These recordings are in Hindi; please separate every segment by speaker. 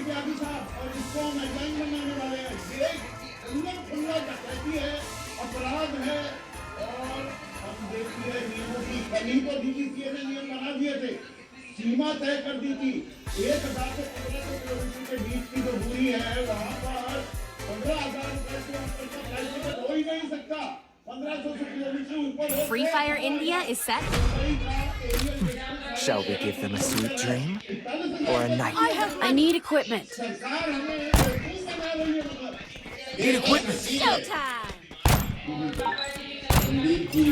Speaker 1: त्यागी साहब और इसको हम एग्जाम बनाने वाले हैं। ये खुल्ला डकैती है, अपराध है और हम देखिए नियमों की कमी को डीजीपीए ने नियम बना दिए थे, सीमा तय कर दी थी। 1000 से 1500 किलोमीटर के बीच की जो दूरी है वहाँ पर 15,000 रुपए से ऊपर का फ्लाइट टिकट हो ही नहीं सकता। 1500 किलोमीटर ऊपर
Speaker 2: Free Fire India is set.
Speaker 3: Shall we give them a sweet dream or a nightmare?
Speaker 2: I need equipment.
Speaker 3: Need equipment.
Speaker 2: Showtime!
Speaker 1: Sandeep ji,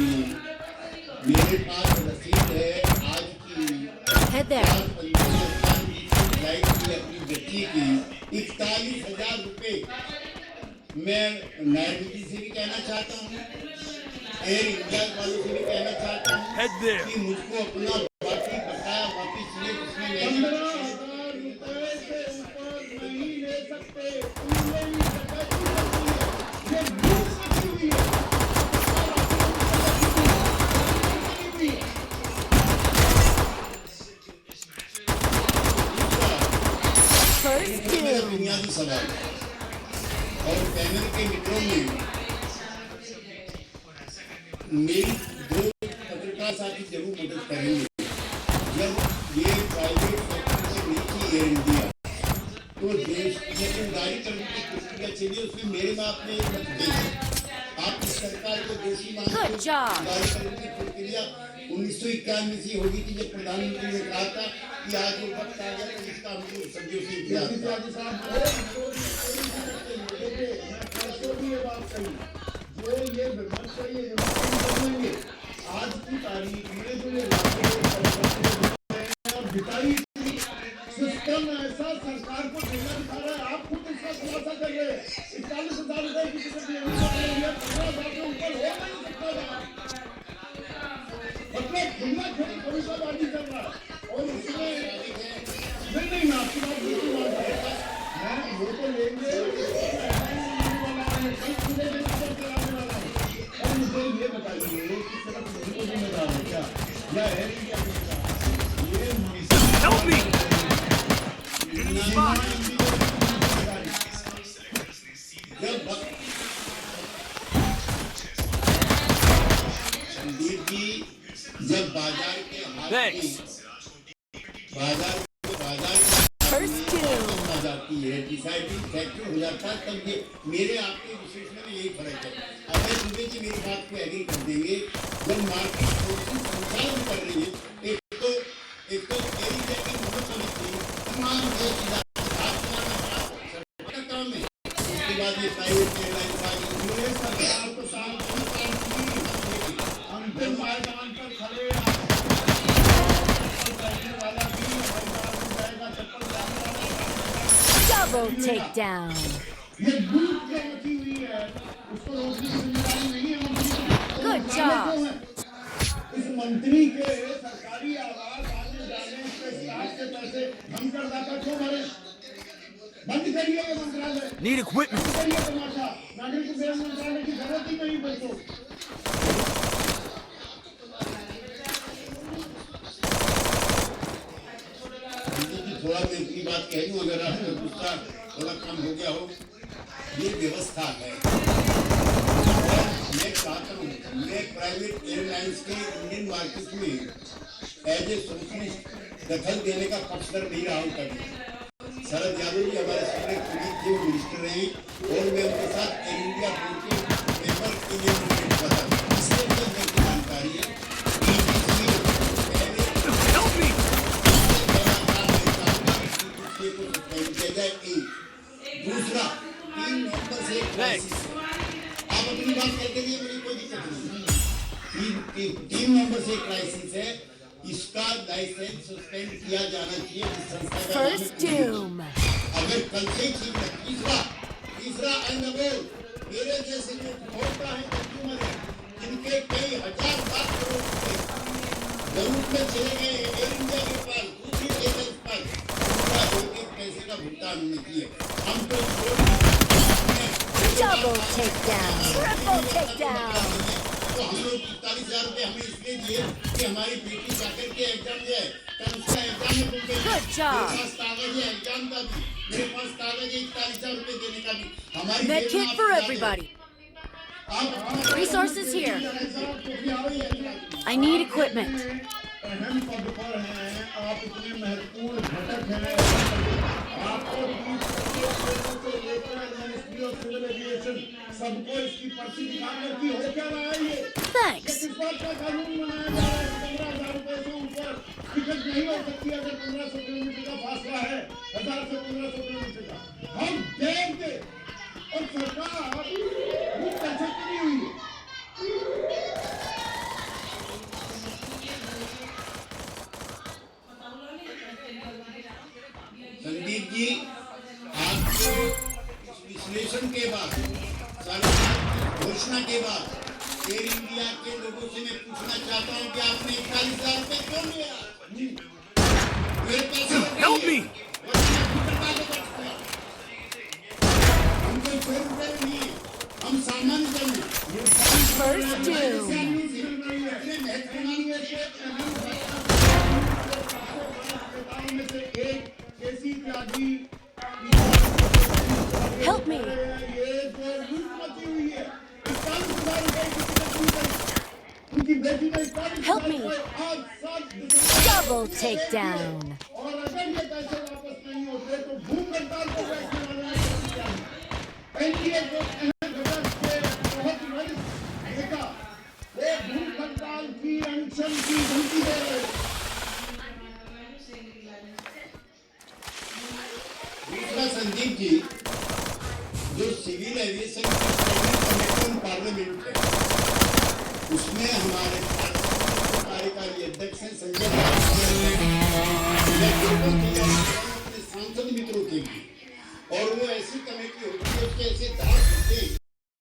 Speaker 1: मेरे पास रसीद है आज की
Speaker 2: Head there.
Speaker 1: फ्लाइट की अपनी बच्ची की 41,000 रुपए। मैं नायडू जी से भी कहना चाहता हूँ, एयर इंडिया वालों से भी कहना चाहता हूँ कि मुझको अपना बाकी बकाया वापिस ले, जिसमें 15,000 रुपए से ऊपर नहीं ले सकते। बुनियादी सवाल और पैनल के मित्रों में मेरी दो पत्रकार साथी जरूर मदद करेंगे। जब ये प्राइवेट सेक्टर से नीचे एयर इंडिया तो देश गाड़ी करने की प्रक्रिया चली, उसमें मेरे बाप ने मत दें। आप इस सरकार को दोषी मानते हो। गाड़ी करने की प्रक्रिया 1991 से होगी थी, जब प्रधानमंत्री ने कहा था कि आज वो वक्त आ गया तो इसका हमको सदियों से इंतजार जो ये विमर्श करेंगे आज की तारीख में जो ये सिस्टम ऐसा सरकार को देना दिखा रहा है। आप खुद इसका खुलासा कर रहे हैं। 41,000 रुपए की टिकट 15,000 से ऊपर हो नहीं सकता। मतलब खुला खड़ी भविष्यवाणी कर रहा है और उसमें नहीं आपकी बात बिल्कुल बात है। मैं वो तो लेंगे और मुझे ये बताइए कि सिर्फ मुझे जिम्मेदार है क्या या है ये संदीप जी, जब बाजार के जाती है, डिसाइडिंग फैक्टर हो जाता है, तब ये मेरे आपके विश्लेषण में यही फर्क है। अगर सुबह जी मेरी बात को एग्री कर देंगे, जब मार्केट संचालन कर रही है, एक तो एयर इंडिया की मदद होनी चाहिए, तमाम काम है। उसके बाद ये प्राइवेट एयरलाइंस आ गई, सरकार को साल अंतिम मैदान पर खड़े
Speaker 2: Double takedown. Good job.
Speaker 1: इस मंत्री के सरकारी आवास आने जाने के स्टाफ के पैसे हम करदाता क्यों भरे? बंद करिए ये मंत्रालय।
Speaker 3: Need equipment.
Speaker 1: करिए तमाशा। नागरिक उड्डयन मंत्रालय की जरूरत ही नहीं बच्चों। थोड़ा देर की बात कह दूं, अगर आपको गुस्सा थोड़ा कम हो गया हो, ये व्यवस्था है। मैं चाहता हूँ, मैं प्राइवेट एयरलाइंस के इंडियन मार्केट में एज ए सोशलिस्ट दखल देने का पक्षधर नहीं रहा हूँ कभी। शरद यादव जी हमारे सामने पुलिस थे, मिनिस्टर रहे और मैं उनके साथ एयर इंडिया बोर्ड के मेंबर के लिए इसलिए मेरी जानकारी है। दूसरा 3 नवंबर से आप अपनी बात करके लिए मुझे कोई दिक्कत नहीं। 3 नवंबर से क्राइसिस है, इसका लाइसेंस सस्पेंड किया जाना चाहिए। अगर कल से ठीक है। तीसरा मेरे जैसे जो उपभोक्ता है, कंज्यूमर है, जिनके कई हजार लाख करोड़ रुपए जरूरत में चले गए एयर इंडिया के पास, दूसरी एयरलाइंस पास, एक पैसे का भुगतान होना चाहिए। हम तो
Speaker 2: Double takedown. Triple takedown.
Speaker 1: तो हम लोग 41,000 रुपए हमें इसलिए दिए कि हमारी बेटी जाकर के एग्जाम दिया है,
Speaker 2: Good job.
Speaker 1: कागज है एग्जाम का भी। मेरे पास कागज है 41,000 रुपए देने का भी। हमारी
Speaker 2: Med
Speaker 1: जेब में
Speaker 2: kit
Speaker 1: आप
Speaker 2: for
Speaker 1: क्या
Speaker 2: everybody.
Speaker 1: आप
Speaker 2: Resources here. I need equipment.
Speaker 1: अहम पद पर हैं, आप इतने महत्वपूर्ण घटक हैं, आपको से लेकर मिनिस्ट्री ऑफ सिविल एविएशन सबको इसकी पर्ची दिखाकर की हो क्या रहा है ये?
Speaker 2: Thanks.
Speaker 1: किस बात का कानून बनाया जा रहा है? 15,000 रुपए से ऊपर टिकट नहीं हो सकती अगर 1500 किलोमीटर का फासला है, 1000 से 1500 किलोमीटर का। हम देंगे और सरकार वो कैसे नहीं हुई है? संदीप जी, आपके इस विश्लेषण के बाद, घोषणा के बाद एयर इंडिया के लोगों से मैं पूछना चाहता हूं कि आपने 41,000 रुपए क्यों लिया? मेरे पैसे
Speaker 3: Help me!
Speaker 1: हम कोई चोर रुपए नहीं है, हम सामान्य जन हैं।
Speaker 2: First doom.
Speaker 1: इतने महत्वपूर्ण में से एक केसी त्यागी
Speaker 2: Help me.
Speaker 1: ये जो लूट मची हुई है, 41,000 रुपए की टिकट मिल गई। उनकी बेटी ने 41,000
Speaker 2: Help me.
Speaker 1: रुपए आज 7 दिसंबर
Speaker 2: Double takedown.
Speaker 1: और अगर ये पैसे वापस नहीं होते तो भूख हड़ताल पर बैठने वाले हैं। एनडीए को अहम घटक के बहुत बड़ी नेता वो भूख हड़ताल की अनशन की धमकी दे रहे हैं। दूसरा संदीप जी, जो सिविल एविएशन की पार्लियामेंट है, उसमें हमारे कार्यकारी अध्यक्ष हैं संजय अपने सांसद मित्रों के लिए, और वो ऐसी कमेटी होती है उसके ऐसे